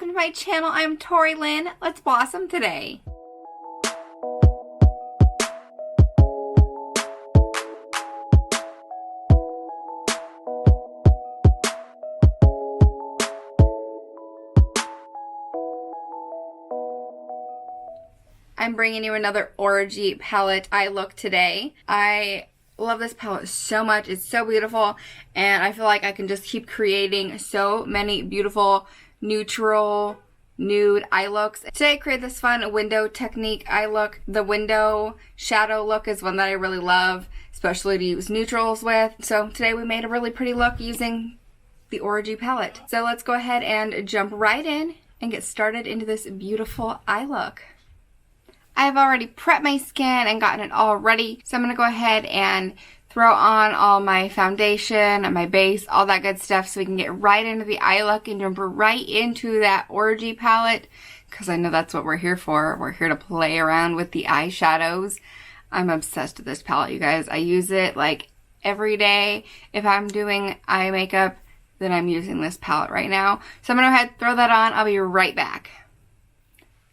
welcome to my channel. I'm Tori Lynn. Let's blossom today. I'm bringing you another ORGY palette eye look today. I love this palette so much. It's so beautiful, and I feel like I can just keep creating so many beautiful neutral nude eye looks. Today I created this fun window technique eye look. The window shadow look is one that I really love, especially to use neutrals with. So today we made a really pretty look using the ORGY palette. So let's go ahead and jump right in and get started into this beautiful eye look. I've already prepped my skin and gotten it all ready, so I'm going to go ahead and throw on all my foundation and my base, all that good stuff, so we can get right into the eye look and jump right into that ORGY palette, because I know that's what we're here for. We're here to play around with the eyeshadows. I'm obsessed with this palette, you guys. I use it like every day. If I'm doing eye makeup, then I'm using this palette right now. So I'm going to go ahead and throw that on. I'll be right back.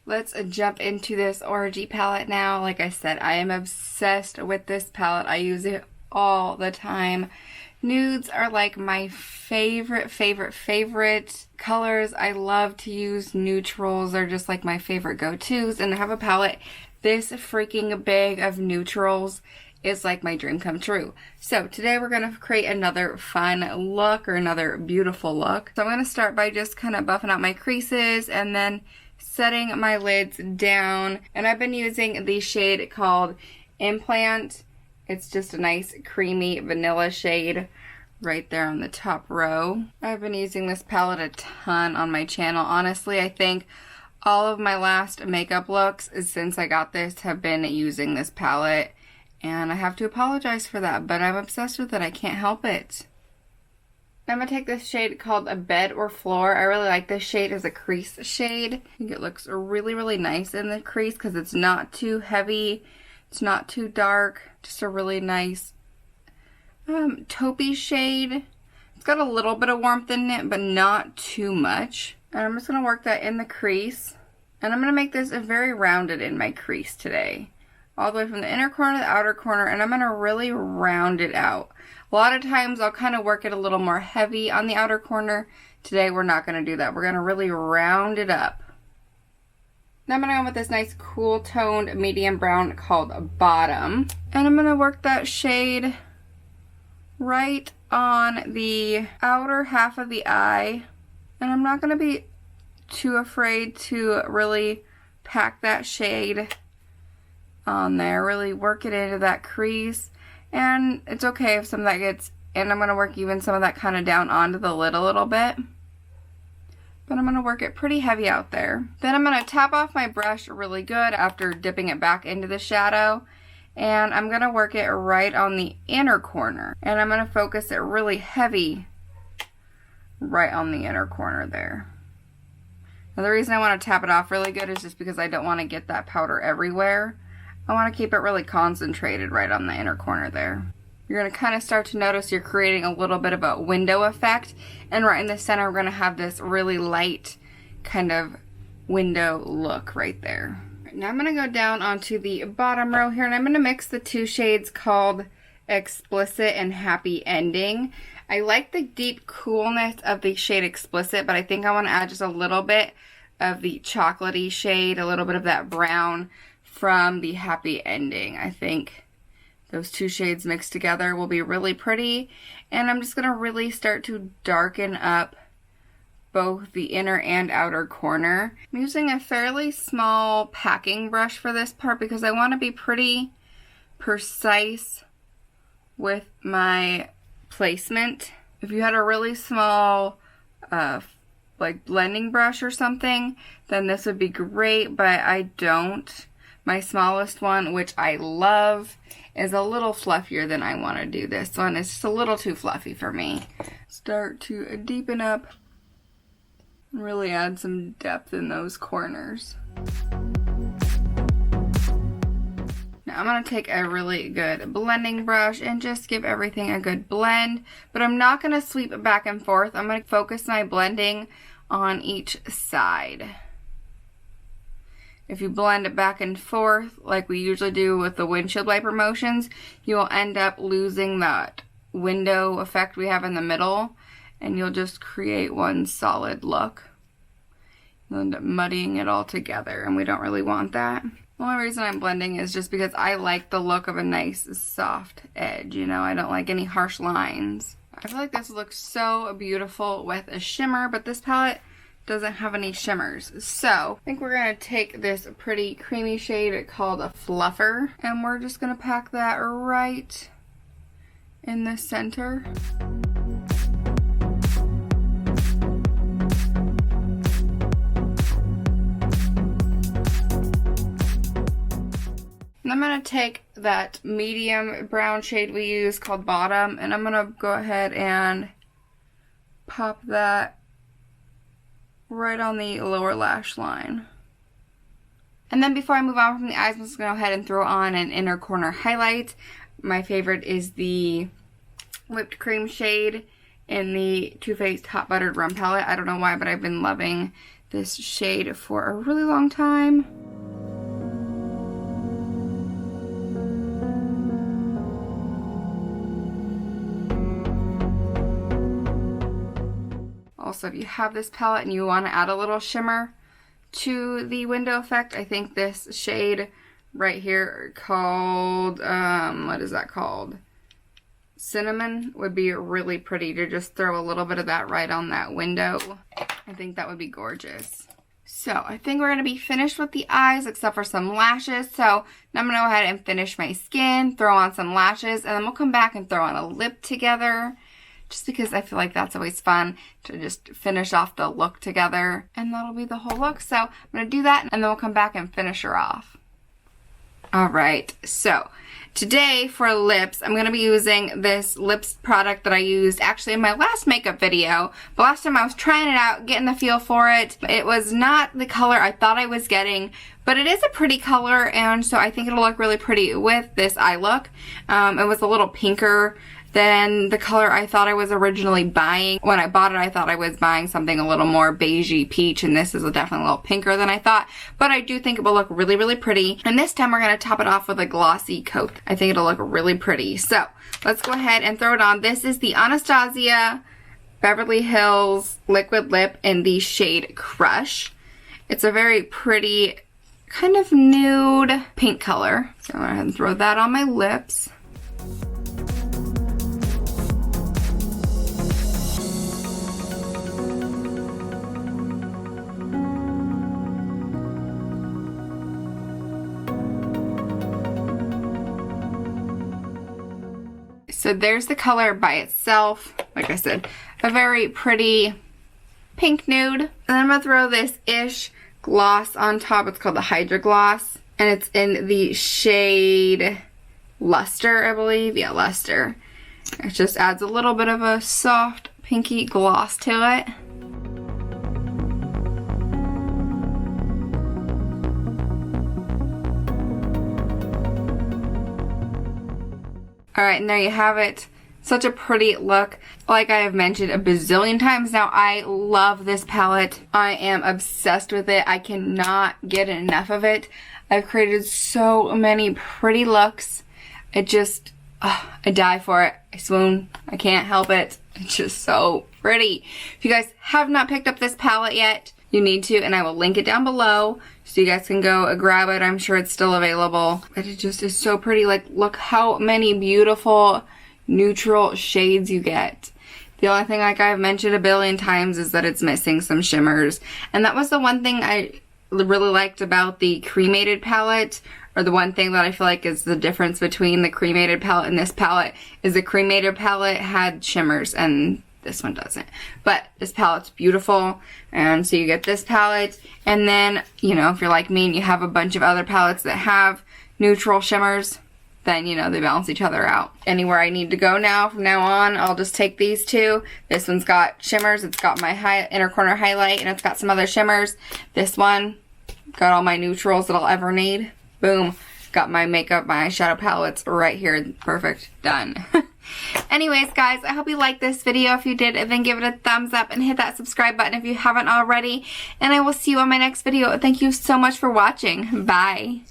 Let's jump into this ORGY palette now. Like I said, I am obsessed with this palette. I use it all the time. Nudes are like my favorite colors. I love to use neutrals. They're just like my favorite go-tos. And to have a palette this freaking big of neutrals is like my dream come true. So today we're going to create another fun look, or another beautiful look. So I'm going to start by just kind of buffing out my creases and then setting my lids down. And I've been using the shade called Implant. It's just a nice creamy vanilla shade right there on the top row. I've been using this palette a ton on my channel. Honestly, I think all of my last makeup looks since I got this have been using this palette, and I have to apologize for that, but I'm obsessed with it. I can't help it. I'm going to take this shade called a Bed or Floor. I really like this shade as a crease shade. I think it looks really nice in the crease because it's not too heavy. It's not too dark. Just a really nice taupey shade. It's got a little bit of warmth in it, but not too much. And I'm just going to work that in the crease. And I'm going to make this very rounded in my crease today. All the way from the inner corner to the outer corner, and I'm going to really round it out. A lot of times I'll kind of work it a little more heavy on the outer corner. Today we're not going to do that. We're going to really round it up. Now I'm going to go with this nice cool toned medium brown called Bottom. And I'm going to work that shade right on the outer half of the eye. And I'm not going to be too afraid to really pack that shade on there. Really work it into that crease. And it's okay if some of that gets, and I'm going to work even some of that kind of down onto the lid a little bit. But I'm going to work it pretty heavy out there. Then I'm going to tap off my brush really good after dipping it back into the shadow. And I'm going to work it right on the inner corner. And I'm going to focus it really heavy right on the inner corner there. Now the reason I want to tap it off really good is just because I don't want to get that powder everywhere. I want to keep it really concentrated right on the inner corner there. You're going to kind of start to notice you're creating a little bit of a window effect. And right in the center, we're going to have this really light kind of window look right there. Now I'm going to go down onto the bottom row here, and I'm going to mix the two shades called Explicit and Happy Ending. I like the deep coolness of the shade Explicit, but I think I want to add just a little bit of the chocolatey shade, a little bit of that brown from the Happy Ending. I think those two shades mixed together will be really pretty. And I'm just going to really start to darken up both the inner and outer corner. I'm using a fairly small packing brush for this part because I want to be pretty precise with my placement. If you had a really small like blending brush or something, then this would be great, but I don't. My smallest one, which I love, is a little fluffier than I want to do. This one is just a little too fluffy for me. Start to deepen up and really add some depth in those corners. Now I'm going to take a really good blending brush and just give everything a good blend, but I'm not going to sweep it back and forth. I'm going to focus my blending on each side. If you blend it back and forth like we usually do with the windshield wiper motions, you will end up losing that window effect we have in the middle, and you'll just create one solid look. You'll end up muddying it all together, and we don't really want that. The only reason I'm blending is just because I like the look of a nice soft edge, you know, I don't like any harsh lines. I feel like this looks so beautiful with a shimmer, but this palette doesn't have any shimmers. So I think we're gonna take this pretty creamy shade called a Fluffer, and we're just gonna pack that right in the center. And I'm gonna take that medium brown shade we use called Bottom, and I'm gonna go ahead and pop that right on the lower lash line. And then before I move on from the eyes, I'm just gonna go ahead and throw on an inner corner highlight. My favorite is the Whipped Cream shade in the Too Faced Hot Buttered Rum palette. I don't know why, but I've been loving this shade for a really long time. Also, if you have this palette and you want to add a little shimmer to the window effect, I think this shade right here called, what is that called? Cinnamon would be really pretty to just throw a little bit of that right on that window. I think that would be gorgeous. So I think we're going to be finished with the eyes except for some lashes. So now I'm going to go ahead and finish my skin, throw on some lashes, and then we'll come back and throw on a lip together. Just because I feel like that's always fun to just finish off the look together. And that'll be the whole look. So I'm going to do that and then we'll come back and finish her off. Alright, so today for lips, I'm going to be using this lips product that I used actually in my last makeup video. But last time I was trying it out, getting the feel for it. It was not the color I thought I was getting, but it is a pretty color, and so I think it'll look really pretty with this eye look. It was a little pinker than the color I thought I was originally buying. When I bought it, I thought I was buying something a little more beigey peach, and this is definitely a little pinker than I thought, but I do think it will look really, really pretty. And this time we're going to top it off with a glossy coat. I think it'll look really pretty. So let's go ahead and throw it on. This is the Anastasia Beverly Hills Liquid Lip in the shade Crush. It's a very pretty kind of nude pink color. So I'm going to go ahead and throw that on my lips. So there's the color by itself. Like I said, a very pretty pink nude. And then I'm going to throw this Ish gloss on top. It's called the Hydra Gloss. And it's in the shade Luster, I believe. Yeah, Luster. It just adds a little bit of a soft pinky gloss to it. Alright, and there you have it. Such a pretty look. Like I have mentioned a bazillion times now, I love this palette. I am obsessed with it. I cannot get enough of it. I've created so many pretty looks. It just, I die for it. I swoon. I can't help it. It's just so pretty. If you guys have not picked up this palette yet, you need to, and I will link it down below so you guys can go grab it. I'm sure it's still available. But it just is so pretty. Like, look how many beautiful neutral shades you get. The only thing, like I've mentioned a billion times, is that it's missing some shimmers. And that was the one thing I really liked about the cremated palette, or the one thing that I feel like is the difference between the cremated palette and this palette, is the cremated palette had shimmers and this one doesn't. But this palette's beautiful, and so you get this palette, and then, you know, if you're like me and you have a bunch of other palettes that have neutral shimmers, then, you know, they balance each other out. Anywhere I need to go now, from now on, I'll just take these two. This one's got shimmers, it's got my inner corner highlight, and it's got some other shimmers. This one, got all my neutrals that I'll ever need. Boom. Got my makeup, my eyeshadow palettes right here. Perfect. Done. Anyways, guys, I hope you liked this video. If you did, then give it a thumbs up and hit that subscribe button if you haven't already. And I will see you on my next video. Thank you so much for watching. Bye.